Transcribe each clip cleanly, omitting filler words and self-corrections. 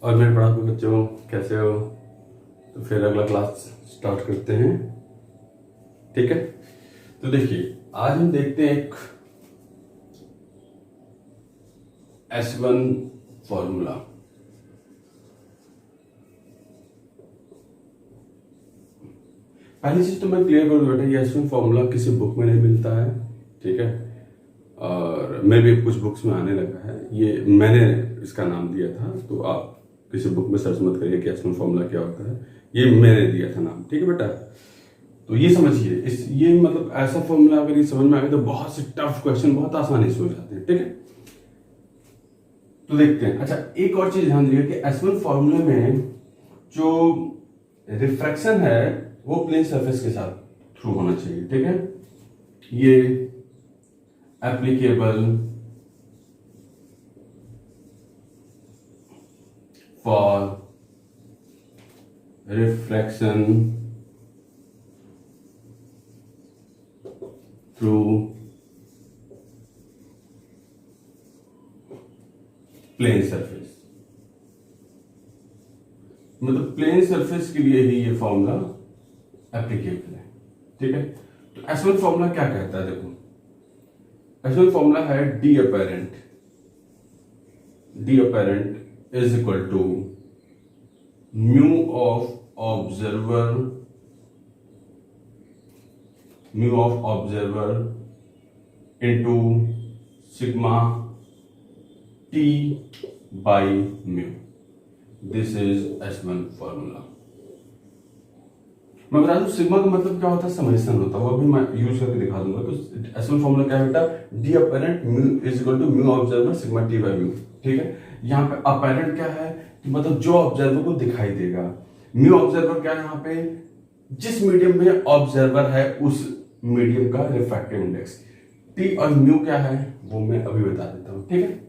और मेरे पढ़ाकू बच्चों, कैसे हो? तो फिर अगला क्लास स्टार्ट करते हैं। ठीक है, तो देखिए आज हम देखते हैं एक S1 फॉर्मूला। पहली चीज तो मैं क्लियर कर दूं बेटा, ये S1 फॉर्मूला किसी बुक में नहीं मिलता है। ठीक है, और मैं भी कुछ बुक्स में आने लगा है। ये मैंने इसका नाम दिया था, तो आप किसी बुक में सर्च मत करिए कि S1 फॉर्मूला क्या होता है। ये मैंने दिया था नाम। ठीक है बेटा, तो ये समझिए, ये मतलब ऐसा फॉर्मूला अगर ये समझ में आ गया तो बहुत से टफ क्वेश्चन बहुत आसानी से हो जाते हैं। ठीक है, तो देखते हैं। अच्छा, एक और चीज ध्यान दीजिए कि S1 फॉर्मूले में जो रिफ्रैक्शन है वो प्लेन सरफेस के साथ थ्रू होना चाहिए। ठीक है, ये applicable for refraction through plane surface. मतलब प्लेन सरफेस के लिए ही ये फॉर्मूला एप्लीकेबल है। ठीक है, तो S1 फॉर्मूला क्या कहता है? देखो, S1 फॉर्मूला है D apparent is equal to mu of observer into sigma T by mu. This is S1 formula. मैं बता दूं सिग्मा का मतलब क्या होता है, समेशन होता है। वो अभी मैं यूज करके दिखा दूंगा। तो S1 फॉर्मूला क्या है बेटा? D apparent mu is equal to mu observer sigma T by mu. ठीक है, यहाँ पे अपेरेंट क्या है कि मतलब जो ऑब्जर्वर को दिखाई देगा। म्यू ऑब्जर्वर क्या है? यहाँ पे जिस मीडियम में ऑब्जर्वर है उस मीडियम का रिफ्रैक्टिव इंडेक्स। टी और म्यू क्या है वो मैं अभी बता देता हूँ। ठीक है,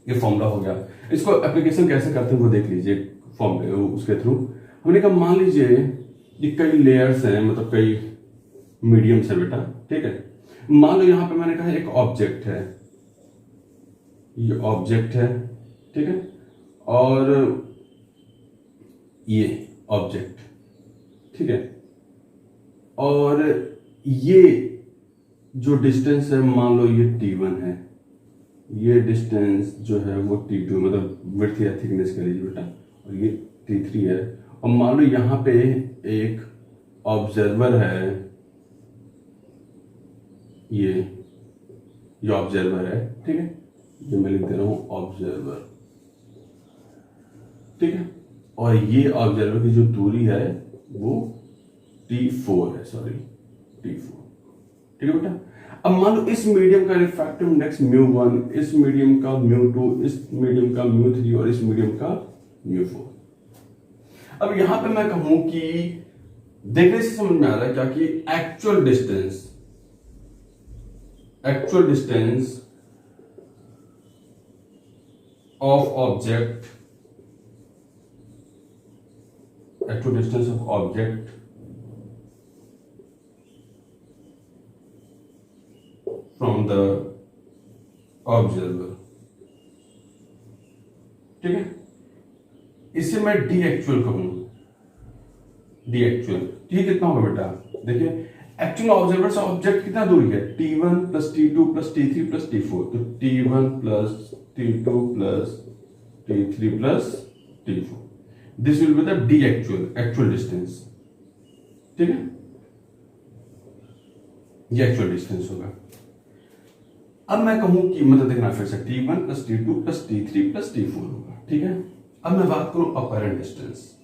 ये फॉर्मूला हो गया। इसको एप्लीकेशन कैसे करते हैं वो देख लीजिए फॉर्मूले उसके थ्रू। हमने कहा मान लीजिए ये कई लेयर्स हैं, मतलब कई मीडियम्स है बेटा। ठीक है, मान लो यहाँ पे मैंने कहा एक ऑब्जेक्ट है, ये ऑब्जेक्ट है। ठीक है, और ये ऑब्जेक्ट। ठीक है, और ये जो डिस्टेंस है मान लो ये T1 है, ये डिस्टेंस जो है वो T2 मतलब विड्थ या थिकनेस कह लीजिए बेटा, और ये T3 है। और मान लो यहाँ पे एक ऑब्जर्वर है, ये ऑब्जर्वर है। ठीक है, ये मैं लिख दे रहा हूँ ऑब्जर्वर। ठीक है, और ये ऑब्जर्वर की जो दूरी है वो T4 है, सॉरी T4। ठीक है बेटा, अब मान लो इस मीडियम का रिफ्रैक्टिव इंडेक्स μ1, इस मीडियम का μ2, इस मीडियम का μ3 और इस मीडियम का μ4। अब यहां पे मैं कहूं कि देखने से समझ में आ रहा है क्या कि actual distance of object from the observer. ठीक है, इसे मैं डी एक्चुअल कहूंगा। डी एक्चुअल ठीक कितना होगा बेटा? देखिए, एक्चुअल ऑब्जर्वर से ऑब्जेक्ट कितना दूरी है? T1 plus T2 plus T3 plus T4। तो T1 plus T2 plus T3 plus T4, this will be the D actual distance. ठीक है, ये एक्चुअल डिस्टेंस होगा। अब मैं कहूं कि मतलब देखना फिर से T1 plus T2 plus T3 plus T4 होगा। ठीक है, अब मैं बात करूं अपेरेंट डिस्टेंस।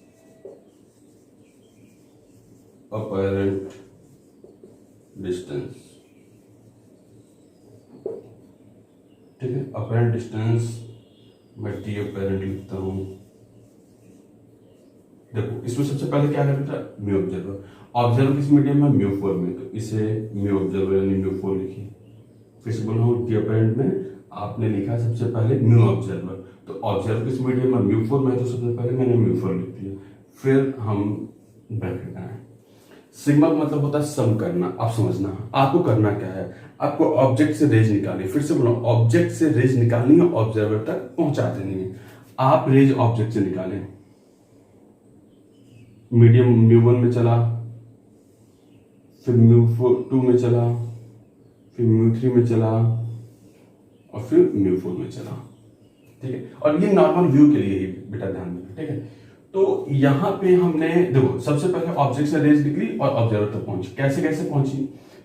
ठीक है, अपेरेंट डिस्टेंस मैं टी अपेरेंट लिखता हूं। देखो, इसमें सबसे पहले क्या है बेटा? म्यू ऑब्जर्वर किस मीडियम में? μ4 में, तो इसे म्यू ऑब्जर्वर यानी μ4 लिखिए। फिर से बोल रहा हूँ, डी अपेरेंट में आपने लिखा सबसे पहले म्यू ऑब्जर्वर, तो ऑब्जर्वर किस मीडियम में? μ4 में, तो सबसे पहले मैंने μ4 लिख दिया। फिर हम ब्रैकेट लगाएं। सिग्मा का मतलब होता है सम करना। आप समझना, आपको करना क्या है, आपको ऑब्जेक्ट से रेज निकालनी। फिर से बोलो, ऑब्जेक्ट से रेज निकालनी है, ऑब्जर्वर तक पहुंचा देनी है। आप रेंज ऑब्जेक्ट से निकालें, मीडियम म्यू1 में चला, फिर म्यू2 में चला, फिर म्यू3 में चला और फिर म्यू4 में चला। ठीक है, और ये नॉर्मल व्यू के लिए ही बेटा ध्यान देना। ठीक है, तो यहां पे हमने देखो सबसे पहले ऑब्जेक्ट से रेंज निकली और ऑब्जर्वर तक पहुंची। कैसे कैसे पहुंची?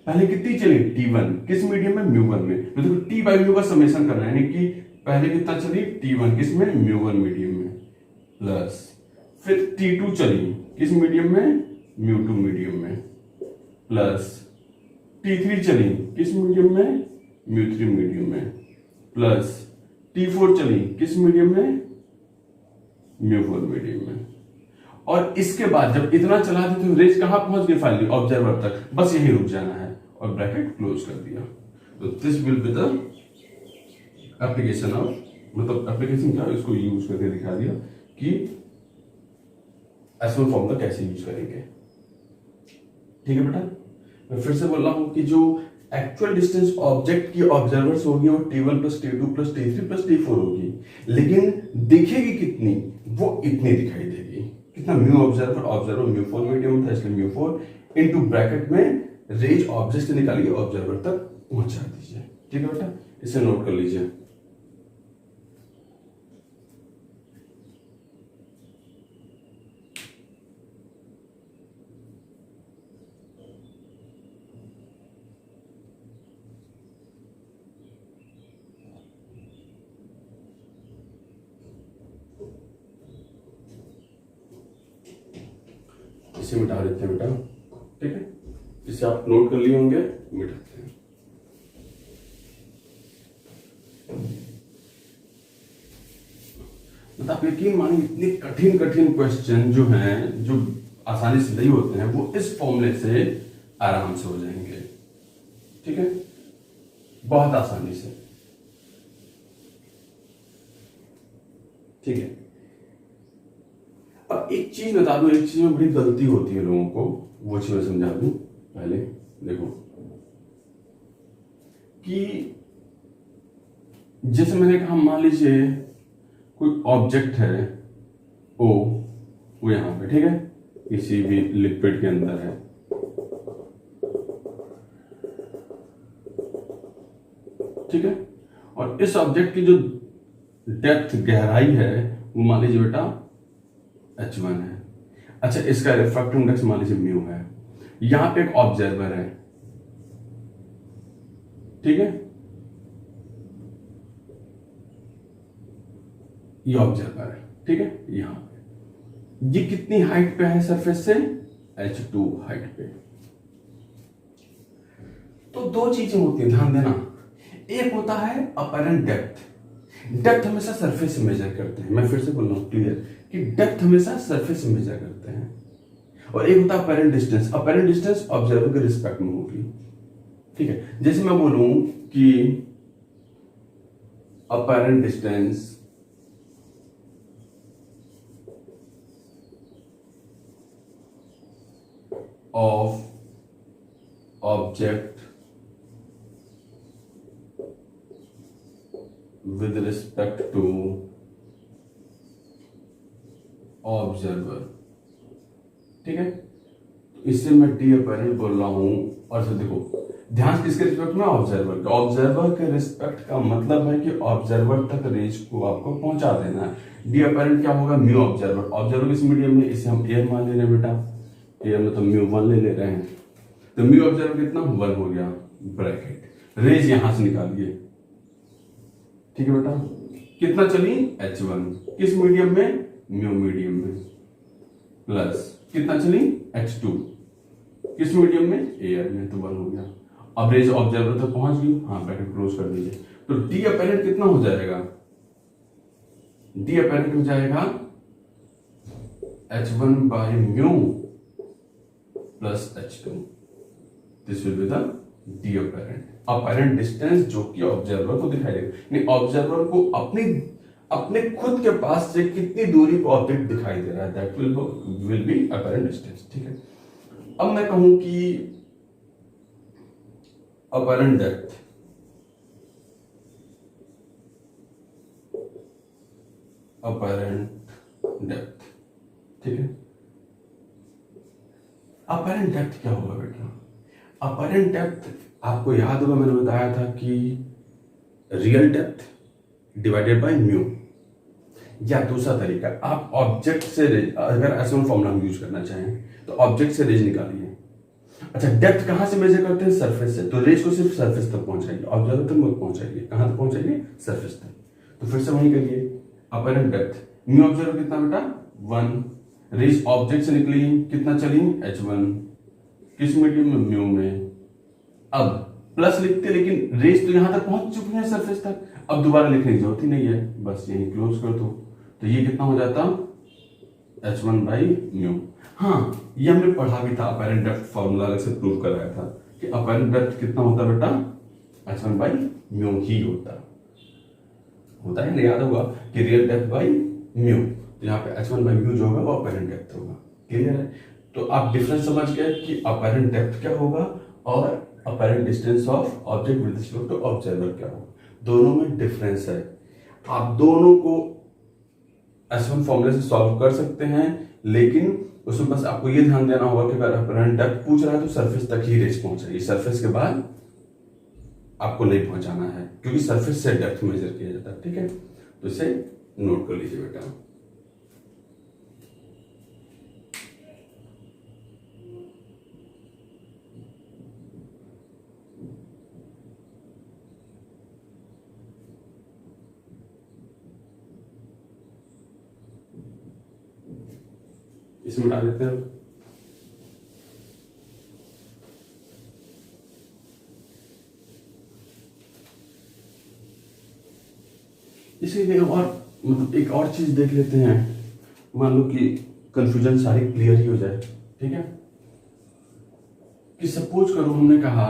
पहले कितनी चली? T1 किस मीडियम में? म्यू1 में। तो देखो T बाई म्यू का समेशन करना है, यानी कि पहले कितना चली? T1 किस में? म्यू1 मीडियम में, प्लस फिर T2 चली किस मीडियम में? म्यू2 मीडियम में, प्लस T3 चली किस मीडियम में? म्यू3 मीडियम में, प्लस T4 चली किस मीडियम में? म्यू4 मीडियम में। और इसके बाद जब इतना चला दी तो रेंज कहां पहुंच गई? फाइनली ऑब्जर्वर तक, बस यही रुक जाना है और ब्रैकेट क्लोज कर दिया। तो this will be the application of, मतलब एप्लीकेशन क्या, इसको यूज करके दिखा दिया कि एसवन फॉर्मूला कैसे यूज करेंगे। ठीक है बेटा, मैं फिर से बोल रहा हूं कि जो एक्चुअल डिस्टेंस ऑब्जेक्ट की ऑब्जर्वर्स होगी वो T1 plus T2 plus T3 plus T4 होगी, लेकिन दिखेगी कितनी? वो इतनी दिखाई देगी। कितना? म्यू ऑब्जर्वर, ऑब्जर्वर म्यू4 मीडियम था इसलिए म्यू4 इनटू ब्रैकेट में रेंज ऑब्जेक्ट से निकालिए, ऑब्जर्वर तक पहुंचा दीजिए। ठीक है बेटा, इसे नोट कर लीजिए। इसे मिटा देते हैं बेटा। ठीक है, इसे आप नोट कर लिए होंगे, मिटाते हैं। मतलब आप यकीन मानिए इतने कठिन कठिन क्वेश्चन जो हैं, जो आसानी से नहीं होते हैं, वो इस फॉर्मूले से आराम से हो जाएंगे। ठीक है, बहुत आसानी से। ठीक है, अब एक चीज बता दूं, एक चीज में बड़ी गलती होती है लोगों को, वो चीज मैं समझा दूं। पहले देखो कि जैसे मैंने कहा, मान लीजिए कोई ऑब्जेक्ट है ओ, वो यहां पे, ठीक है, किसी भी लिक्विड के अंदर है। ठीक है, और इस ऑब्जेक्ट की जो डेप्थ, गहराई है, वो मान लीजिए बेटा H1 है। अच्छा, इसका रिफ्रैक्टिव इंडेक्स मान लीजिए म्यू है। यहां पे एक ऑब्जर्वर है। ठीक है, ये ऑब्जर्वर है। ठीक है, यहां पे ये कितनी हाइट पे है सरफेस से? H2 हाइट पे। तो दो चीजें होती है, ध्यान देना। एक होता है अपरेंट डेप्थ। डेप्थ हमेशा सरफेस से मेजर करते हैं। मैं फिर से बोल रहा हूं क्लियर कि डेप्थ हमेशा सरफेस से मेजर करते हैं। और एक होता है apparent distance. Apparent distance observer के रिस्पेक्ट में होगी। ठीक है, जैसे मैं बोलूं कि apparent distance of object with respect to observer. ठीक है, तो इससे मैं डी अपरेंट बोल रहा हूं। और से देखो, ध्यान किसके रिस्पेक्ट में? ऑब्जर्वर का। ऑब्जर्वर के रिस्पेक्ट का मतलब है कि ऑब्जर्वर तक रेंज को आपको पहुंचा देना है। डी अपरेंट क्या होगा? Mu observer. ऑब्जर्वर किस मीडियम में? इसे हम एयर मान ले रहे हैं बेटा, एयर मतलब म्यू1 ले रहे हैं। तो म्यू ऑब्जर्वर कितना? 1 हो गया, ब्रैकेट। रेंज यहां से निकालिए। ठीक है बेटा, कितना चली? H1 किस मीडियम में? म्यू मीडियम में, प्लस कितना चली? H2 किस मीडियम में? एयर में, तो 1 हो गया। अब रेंज ऑब्जर्वर तक पहुंच गई। हाँ, ब्रैकेट क्लोज कर दीजिए। तो डी अपरेंट कितना हो जाएगा? डी अपरेंट हो जाएगा H1 by mu plus H2। This will be the D apparent. Apparent distance जो कि ऑब्जर्वर को दिखाई देगा, यानी ऑब्जर्वर को अपने खुद के पास से कितनी दूरी पर ऑब्जेक्ट दिखाई दे रहा है, that will be apparent distance. ठीक है, अब मैं कहूं कि अपरेंट डेप्थ अपैरेंट डेप्थ, ठीक है। अपैरेंट डेप्थ क्या होगा बेटा? अपैरेंट डेप्थ आपको याद होगा मैंने बताया था कि real depth divided by mu, या दूसरा तरीका आप ऑब्जेक्ट से रेज, अगर ऐसा फॉर्मूला हम यूज करना चाहें तो ऑब्जेक्ट से रेज निकालिए। अच्छा, डेप्थ कहां से मेजर करते हैं? सरफेस से, तो रेज को सिर्फ सरफेस तक पहुंचाइए, ऑब्जर्वर तक मत पहुंचाइए। कहां तक पहुंचाइए? सरफेस तक। तो फिर से वही करिए, अपैरेंट डेप्थ म्यू ऑब्जर्वर कितना बेटा? 1। रेज ऑब्जेक्ट से निकली कितना चली? h1। किस मीडियम में? म्यू में। अब प्लस लिखते, लेकिन रेज तो यहां तक पहुंच चुकी है सरफेस तक, अब दोबारा लिखने की जरूरत ही नहीं है, बस यही क्लोज कर दो। तो ये कितना हो जाता? h1/μ। हाँ, ये हमने पढ़ा भी था, अपैरेंट डेप्थ फॉर्मूला अलग से प्रूव कराया था कि अपैरेंट डेप्थ कितना होता बेटा? h1/μ ही होता है ना, याद होगा कि रियल डेप्थ बाई म्यू, तो यहाँ पे h1/μ जो होगा वो अपैरेंट डेप्थ होगा। क्लियर है? तो आप डिफरेंस समझ गए कि अपैरेंट डेप्थ क्या होगा और apparent distance of object with respect to observer क्या होगा। दोनों में डिफरेंस है। आप दोनों को S1 फॉर्मूले से सॉल्व कर सकते हैं, लेकिन उसमें बस आपको ये ध्यान देना होगा कि अगर अपैरेंट डेप्थ पूछ रहा है तो सरफेस तक ही रेज पहुंचाइए, सरफेस के बाद आपको नहीं पहुंचाना है, क्योंकि सरफेस से डेप्थ मेजर किया जाता है। ठीक है, तो इसे नोट कर लीजिए बेटा। इसमें डाल देते हैं। इसीलिए और मतलब एक और चीज देख लेते हैं, मान लो कि कंफ्यूजन सारी क्लियर ही हो जाए। ठीक है, कि सपोज करो हमने कहा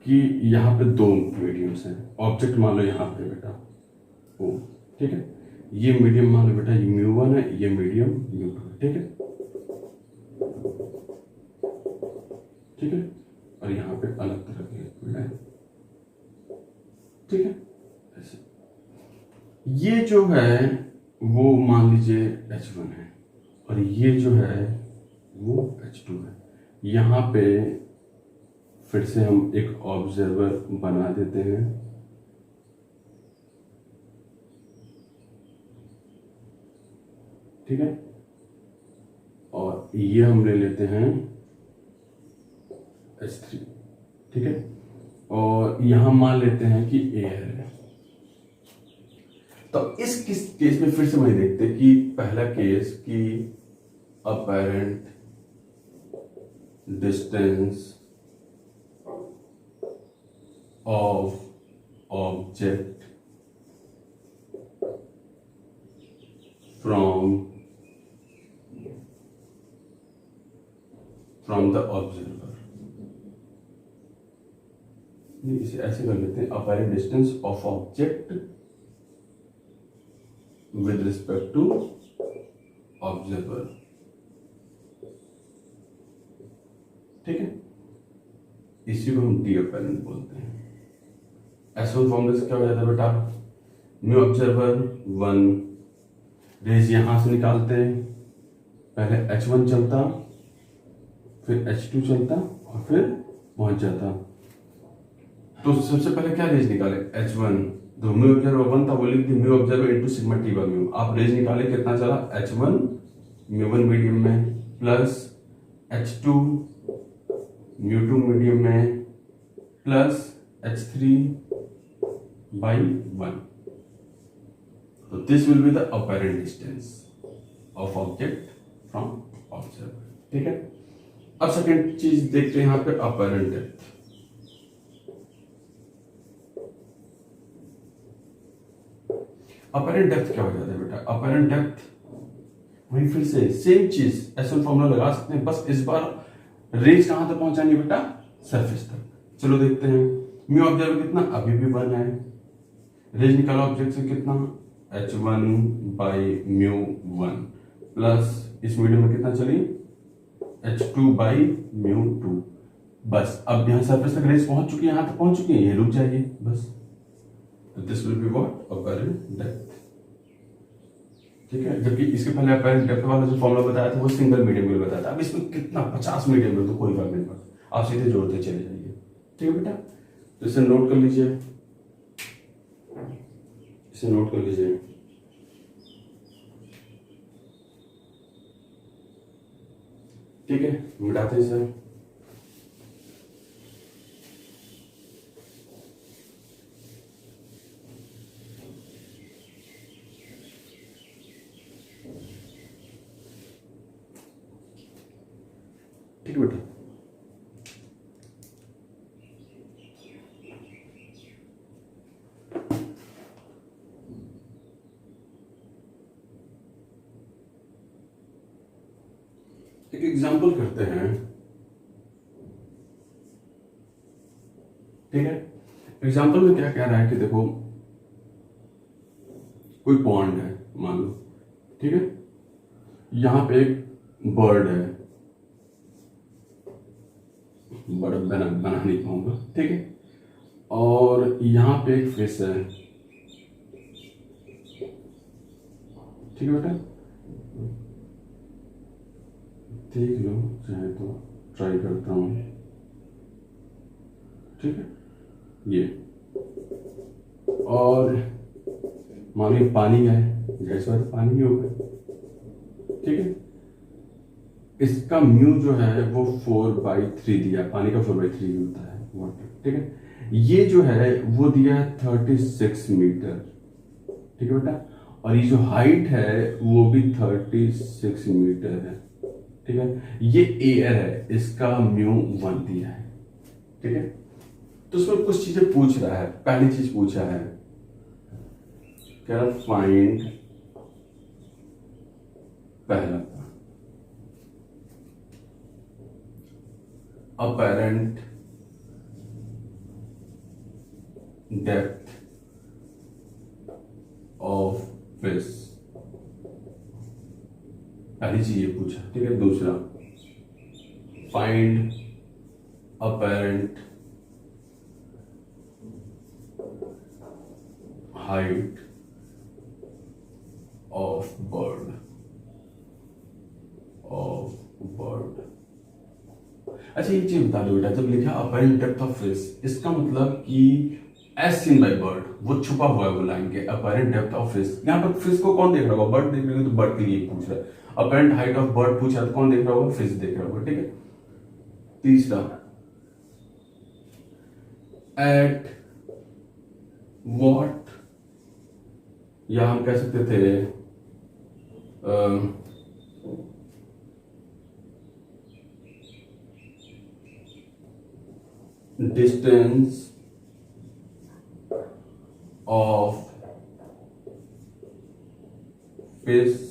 कि यहाँ पे दो मीडियम्स हैं, ऑब्जेक्ट मान लो यहाँ पे बेटा ओ, ठीक है, ये मीडियम मान लो बेटा ये μ1 है, ये मीडियम μ2 है। ठीक है, ठीक है, और यहाँ पे अलग तरह के है। ठीक है, ऐसे ये जो है वो मान लीजिए h1 है और ये जो है वो h2 है। यहाँ पे फिर से हम एक ऑब्जर्वर बना देते हैं। ठीक है, और ये हम ले लेते हैं h3। ठीक है, और यहां मान लेते हैं कि एयर है। तो इस किस केस में फिर से वही देखते कि पहला केस कि apparent distance of object from the observer, इसे ऐसे कर लेते हैं, apparent distance of object with respect to observer. ठीक है, इसी को हम डी अपैरेंट बोलते हैं। S1 फॉर्मूले से क्या हो जाता है बेटा? म्यू ऑब्जर्वर 1, रेज यहां से निकालते हैं, पहले h1 चलता, फिर h2 चलता और फिर पहुंच जाता। तो सबसे पहले क्या रेज निकाले? h1, तो म्यू ऑब्जर्वर 1 था, वो लिख दी mu observer into sigma T by mu. आप रेज निकाले, कितना चला? h1 μ1 मीडियम में प्लस h2 μ2 मीडियम में प्लस h3 by 1। तो this will be the apparent distance of object from observer. ठीक है, अब सेकेंड चीज देखते हैं यहाँ पे, अपैरेंट डेप्थ। अपैरेंट डेप्थ क्या हो जाता है बेटा? अपैरेंट डेप्थ वही फिर से सेम चीज S1 फॉर्मूला लगा सकते हैं, बस इस बार रेंज कहां तक पहुंचानी बेटा? सरफेस तक। चलो देखते हैं, म्यू ऑब्जर्वर कितना? अभी भी 1 है। रेंज निकाला ऑब्जेक्ट से कितना? h1/μ1 प्लस इस मीडियम में कितना चली? h2/μ2। बस अब यहां सरफेस तक रेंज पहुंच चुकी है, यहां तक पहुंच चुकी है, ये रुक जाइए बस। तो this will be what? Apparent depth. ठीक है, जबकि इसके पहले अपैरेंट डेप्थ वाला जो फॉर्मूला बताया था वो सिंगल मीडियम वेल बताया था। अब इसमें कितना 50 मीडियम वेल तो कोई फर्क नहीं पड़ता, आप सीधे जोड़ते चले जाइए। ठीक है बेटा, तो इसे नोट कर लीजिए, इसे नोट कर लीजिए। ठीक है, मिटाते हैं सर। ठीक है बेटा, एक एग्जाम्पल करते हैं। ठीक है, एग्जाम्पल में क्या कह रहा है कि देखो कोई पॉन्ड है मान लो, ठीक है, यहां पे एक बर्ड है, बर्ड बना नहीं पाऊंगा, ठीक है, और यहां पे एक फिश है। ठीक है बेटा, देख लो चाहे तो, ट्राई करता हूं। ठीक है, ये और मान लो पानी है, गैस वाला पानी ही होगा। ठीक है, इसका म्यू जो है वो 4/3 दिया, पानी का 4/3 होता है वाटर। ठीक है, ये जो है वो दिया है 36 मीटर। ठीक है बेटा, और ये जो हाइट है वो भी 36 मीटर है। ठीक है, ये एयर है, इसका म्यू 1 दिया है। ठीक है, तो उसमें कुछ चीजें पूछ रहा है। पहली चीज पूछा है, कह रहा फाइंड पहला apparent depth of fish, पहली चीज ये पूछा। ठीक है, दूसरा find apparent height of bird, अच्छा ये चीज बता दो बेटा, जब लिखा अपैरेंट डेप्थ ऑफ फिश, इसका मतलब कि एज सीन बाय बर्ड, वो छुपा हुआ है वो लाइन के अपैरेंट डेप्थ ऑफ फिश। यहाँ पर फिश को कौन देख रहा होगा? बर्ड देख रहे हो, तो बर्ड के लिए पूछ रहा है। अपैरेंट हाइट ऑफ बर्ड पूछा तो कौन देख रहा होगा? फिश देख रहा होगा। ठीक है, तीसरा एट व्हाट, या हम कह सकते थे distance of fish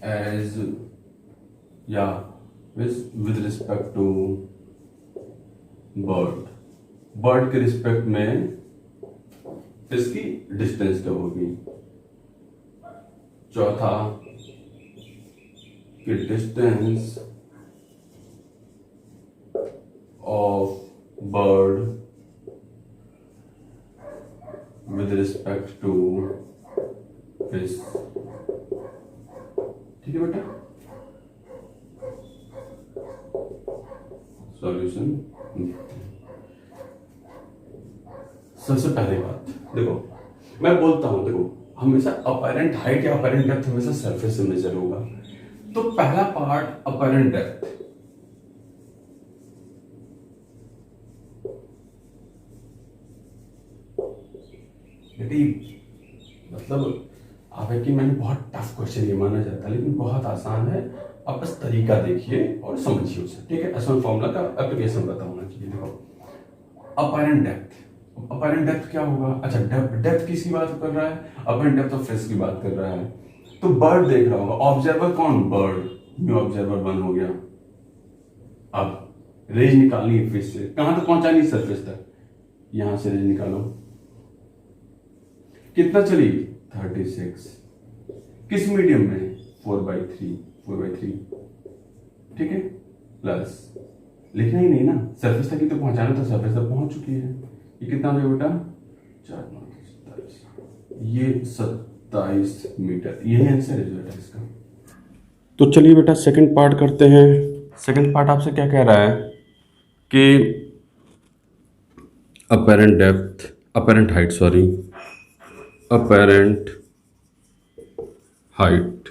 as, yeah, with respect to bird के रिस्पेक्ट में फिश की डिस्टेंस क्या होगी। चौथा कि distance of bird with respect to fish। ठीक है बेटा, सॉल्यूशन। सबसे पहली बात देखो, मैं बोलता हूं, देखो हमेशा अपैरेंट हाइट या अपैरेंट डेप्थ हमेशा सरफेस से मेजर होगा। तो पहला पार्ट अपैरेंट डेप्थ, मतलब आप है कि मैंने बहुत टफ क्वेश्चन ये माना जाता है, लेकिन बहुत आसान है। आप बस तरीका देखिए और समझिए उसे। ठीक है, एसवन फॉर्मूला का एप्लीकेशन पता होना चाहिए। देखो अपैरेंट डेप्थ, अपैरेंट डेप्थ क्या होगा? अच्छा, डेप्थ किसकी बात कर रहा है? अपैरेंट डेप्थ ऑफ फिश की बात कर रहा है। तो बर्ड देख रहा होगा, ऑब्जर्वर कौन? बर्ड, न्यू ऑब्जर्वर 1 हो गया। अब रेंज निकालनी है फिश से, कहां तक पहुंचानी? सरफेस तक। यहां से रेंज निकालो, कितना चली? 36। किस मीडियम में? 4/3। ठीक है, प्लस लिखना ही नहीं ना, सरफेस तक ही तो पहुंचाना था, सरफेस तक पहुंच चुकी है। ये कितना हो गया बेटा? 4×9 = 27। ये 27 मीटर, यही आंसर है बेटा इसका। तो चलिए बेटा सेकंड पार्ट करते हैं। सेकंड पार्ट आपसे क्या कह रहा है कि apparent depth, apparent height, sorry, apparent height,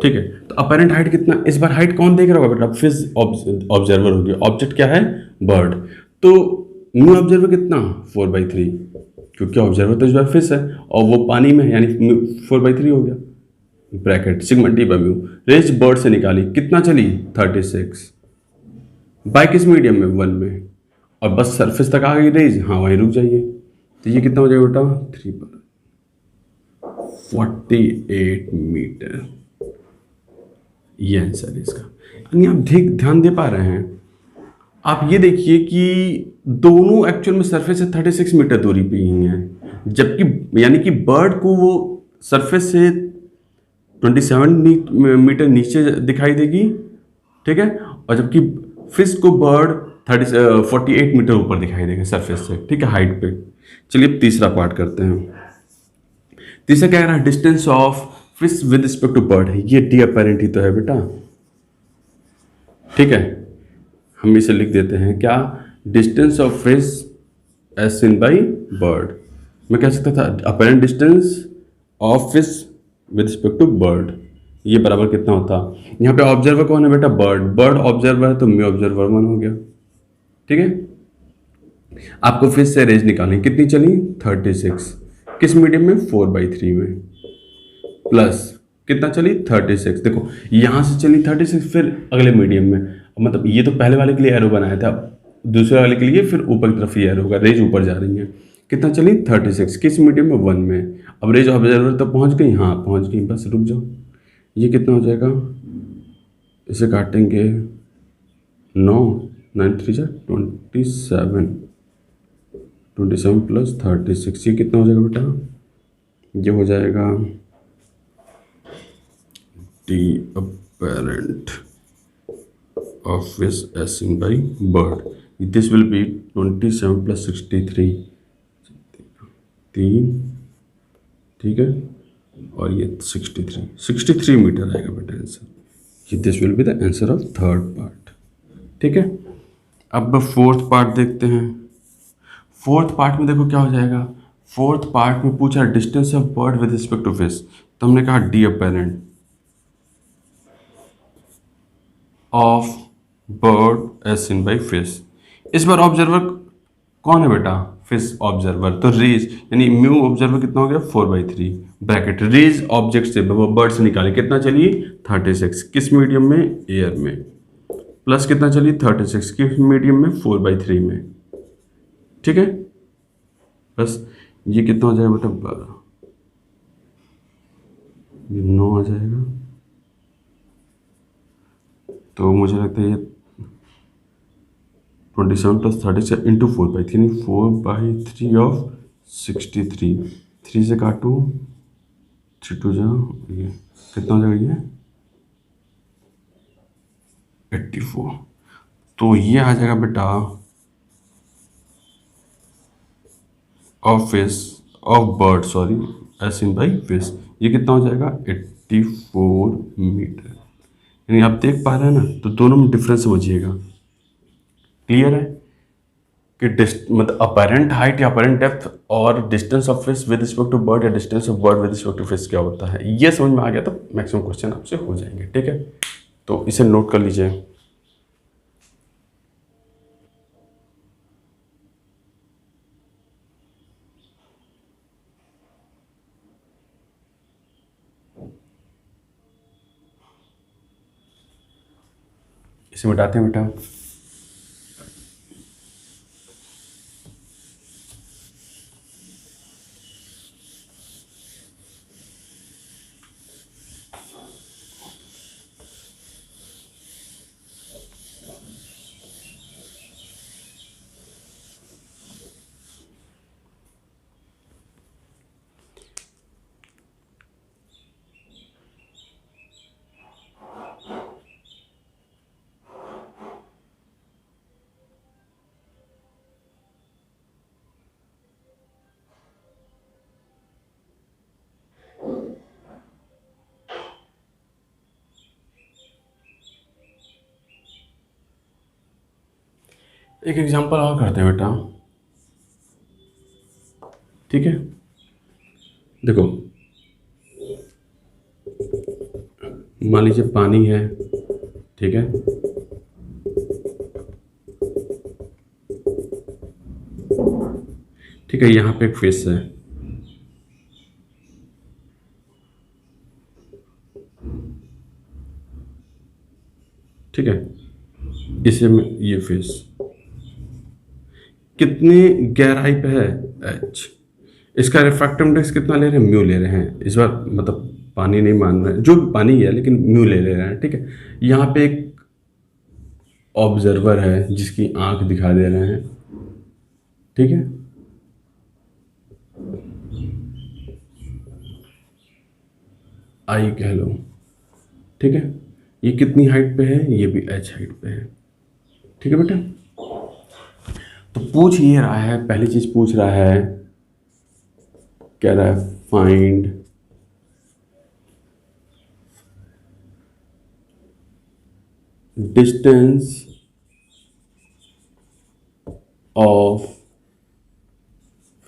ठीक है। तो अपैरेंट हाइट कितना, इस बार हाइट कौन देख रहा होगा बेटा, फिश ऑब्जर्वर हो गया, ऑब्जेक्ट क्या है, बर्ड। तो म्यू ऑब्जर्वर कितना, 4/3, क्योंकि ऑब्जर्वर तो इस बार फिश है और वो पानी में है, यानी 4/3 हो गया, bracket sigma T by mu. Range bird से निकाली, कितना चली, 36, बाय किस मीडियम में, 1 में, और बस सरफेस तक आ गई रेंज, हाँ वहीं रुक जाइए। तो ये कितना हो जाएगा बेटा, 3/48 मीटर, ये आंसर है इसका। यानी आप ध्यान दे पा रहे हैं। आप ये देखिए कि दोनों एक्चुअल में सरफेस से 36 मीटर दूरी पे ही हैं, जबकि यानी कि बर्ड को वो सरफेस से 27 मीटर नीचे दिखाई देगी, ठीक है, और जबकि फिश को बर्ड 48 मीटर ऊपर दिखाई देगा सरफेस से, ठीक है, हाइट पे। चलिए अब तीसरा पार्ट करते हैं। तीसरा क्या कह रहा है, distance of fish with respect to bird है, ये डी अपैरेंट ही तो है बेटा, ठीक है। हम इसे लिख देते हैं क्या, distance of fish as seen by bird. मैं कह सकता था apparent distance of fish with respect to bird, ये बराबर कितना होता, यहाँ पे ऑब्जर्वर कौन है बेटा, बर्ड, बर्ड ऑब्जर्वर है तो म्यू ऑब्जर्वर 1 हो गया, ठीक है। आपको फिश से रेंज निकालनी, कितनी चली, 36, किस मीडियम में, 4/3 में, प्लस कितना चली, 36, देखो यहाँ से चली 36, फिर अगले मीडियम में, मतलब ये तो पहले वाले के लिए एरो बनाया था, दूसरे वाले के लिए फिर ऊपर की तरफ ये एरो होगा, रेंज ऊपर जा रही है, कितना चली, 36, किस मीडियम में, 1 में। अब रेंज ऑब्जर्वर तक पहुँच गई, हाँ पहुँच गई, बस रुक जाओ। ये कितना हो जाएगा, इसे काटेंगे, 9, 9 3 जा 27, 27 प्लस 36, ये कितना हो जाएगा बेटा, ये हो जाएगा D apparent of fish as seen by bird. This will be 27 plus 63, 3, ठीक है, और ये 63 मीटर आएगा बेटा answer. This will be the answer of third part, ठीक है। अब फोर्थ पार्ट देखते हैं। फोर्थ पार्ट में देखो क्या हो जाएगा, फोर्थ पार्ट में पूछा distance of bird with respect to fish, तो हमने कहा D apparent of bird as seen by fish. इस बार ऑब्जर्वर कौन है बेटा, फिश ऑब्जर्वर, तो रेज यानी म्यू ऑब्जर्वर कितना हो गया, 4/3, ब्रैकेट रेज ऑब्जेक्ट से बर्ड से निकाले, कितना चलिए, 36, किस मीडियम में, एयर में, प्लस कितना चलिए, 36, किस मीडियम में, 4/3 में, ठीक है। बस ये कितना हो जाएगा बेटा, 12, 9 आ जाएगा, तो मुझे लगता है ये 27 प्लस 36 इंटू 4/3, यानी 4/3 ऑफ 63, 3 से काटो, 3 2 जा, ये कितना हो जाएगा, ये 84, तो ये आ जाएगा बेटा of fish, of bird, sorry, as seen by fish, ये कितना हो जाएगा, 84 मीटर। यानी आप देख पा रहे हैं ना, तो दोनों में डिफरेंस समझिएगा, क्लियर है कि मतलब अपैरेंट हाइट या अपैरेंट डेप्थ और distance of fish with respect to bird या distance of bird with respect to fish क्या होता है, ये समझ में आ गया तो मैक्सिमम क्वेश्चन आपसे हो जाएंगे, ठीक है। तो इसे नोट कर लीजिए। इसे मिटाते हैं बेटा। एक एग्जांपल और करते हैं बेटा, ठीक है। देखो मान लीजिए पानी है, ठीक है, ठीक है, यहाँ पे एक फिश है, ठीक है, इसे में ये फिश कितनी गहराई पे है, एच। इसका रिफ्रैक्टिव इंडेक्स कितना ले रहे हैं, म्यू ले रहे हैं। इस बार मतलब पानी नहीं मान रहे हैं, जो भी पानी है लेकिन म्यू ले रहे हैं, ठीक है। यहाँ पे एक ऑब्जर्वर है जिसकी आंख दिखा दे रहे हैं, ठीक है, आई कह लो, ठीक है। ये कितनी हाइट पे है, ये भी एच हाइट पे है, ठीक है बेटा। तो पूछ ये रहा है, पहली चीज पूछ रहा है, कह रहा है find distance of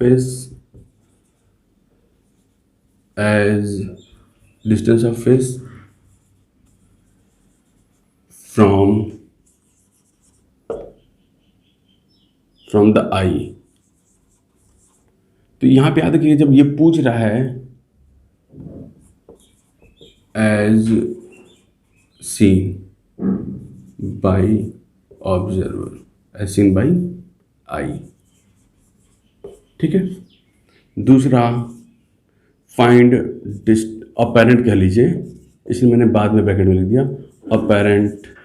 fish as distance of fish from the eye. तो यहां पे याद रखिए जब ये पूछ रहा है as seen by observer, as seen by eye, ठीक है। दूसरा फाइंड अपैरेंट कह लीजिए, इसलिए मैंने बाद में ब्रैकेट में लिख दिया, apparent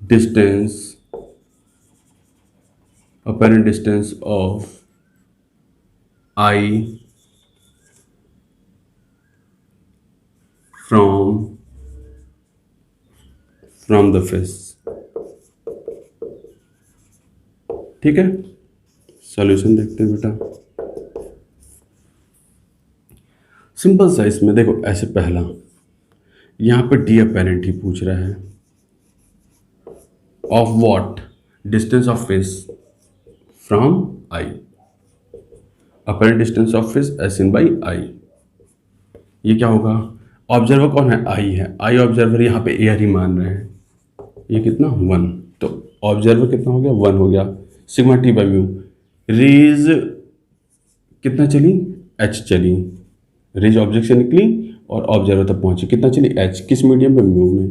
distance of I from the fish, ठीक है। सॉल्यूशन देखते हैं बेटा, सिंपल सा। इसमें देखो ऐसे पहला यहां पे डी अपैरेंट ही पूछ रहा है, of what, distance of fish from eye, apparent distance of fish as seen by eye. ये क्या होगा, ऑब्जर्वर कौन है, आई है, आई ऑब्जर्वर यहाँ पे एयर ही मान रहे हैं, ये कितना 1, तो ऑब्जर्वर कितना हो गया 1 हो गया, सिग्मा टी बाई म्यू। रेज कितना चली, एच चली, रेज ऑब्जेक्ट से निकली और ऑब्जर्वर तक पहुंची, कितना चली, एच, किस मीडियम में, म्यू में,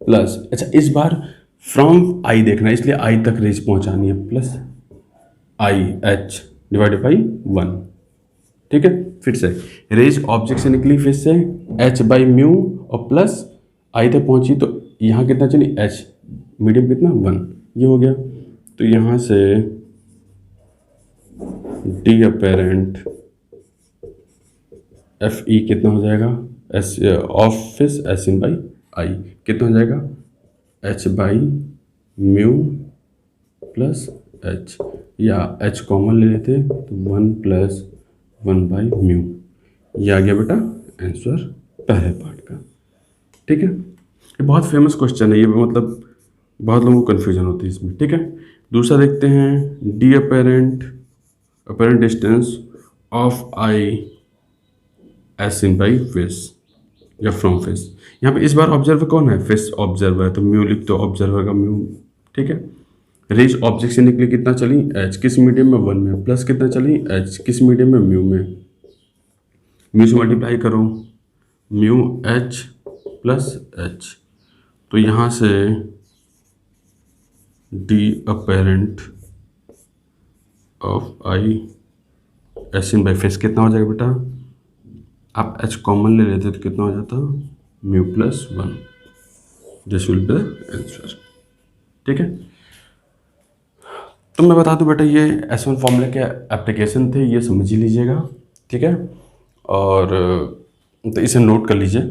प्लस, अच्छा इस बार फ्रॉम आई देखना है, इसलिए आई तक रेज पहुंचानी है, plus I H divided by 1, ठीक है। फिर से रेज ऑब्जेक्ट से निकली, फिर से एच बाई म्यू और प्लस आई तक पहुंची, तो यहाँ कितना चली, एच, मीडियम कितना 1, ये हो गया। तो यहाँ से डी अपैरेंट एफ ई कितना हो जाएगा, S of fish S in by I कितना हो जाएगा, H by mu plus H, या एच कॉमन ले लेते तो 1 प्लस 1 बाई म्यू। ये आ गया बेटा आंसर पहले पार्ट का, ठीक है। ये बहुत फेमस क्वेश्चन है, ये मतलब बहुत लोगों को कन्फ्यूजन होती है इसमें, ठीक है। दूसरा देखते हैं, D apparent distance of eye as seen by fish या फ्रॉम फिश। यहाँ पे इस बार ऑब्जर्वर कौन है, फिश ऑब्जर्वर है, तो म्यू लिख दो, ऑब्जर्वर का म्यू, ठीक है। रेज ऑब्जेक्ट से निकली, कितना चली, एच, किस मीडियम में 1 में, प्लस कितना चली, एच, किस मीडियम में, म्यू में, म्यू से मल्टीप्लाई करो, म्यू एच प्लस एच, तो यहाँ से D apparent of I S in by fish कितना हो जाएगा बेटा, आप एच कॉमन ले लेते तो कितना हो जाता, mu plus 1, this will be the answer, ठीक है। तो मैं बता दूं बेटा ये S1 फॉर्मूले के एप्लीकेशन थे, ये समझ ही लीजिएगा, ठीक है। और तो इसे नोट कर लीजिए,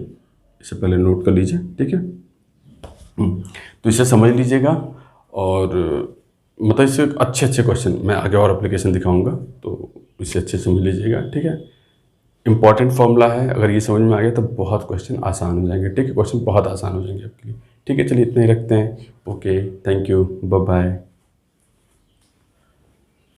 इसे पहले नोट कर लीजिए, ठीक है। तो इसे समझ लीजिएगा, और मतलब इससे अच्छे क्वेश्चन मैं आगे और एप्लीकेशन दिखाऊंगा, तो इसे अच्छे से समझ लीजिएगा, ठीक है। इंपॉर्टेंट फॉर्मूला है, अगर ये समझ में आ गया तो बहुत क्वेश्चन आसान हो जाएंगे, ठीक है, क्वेश्चन बहुत आसान हो जाएंगे आपके लिए। ठीक है, चलिए इतना ही रखते हैं। Okay, thank you, bye bye.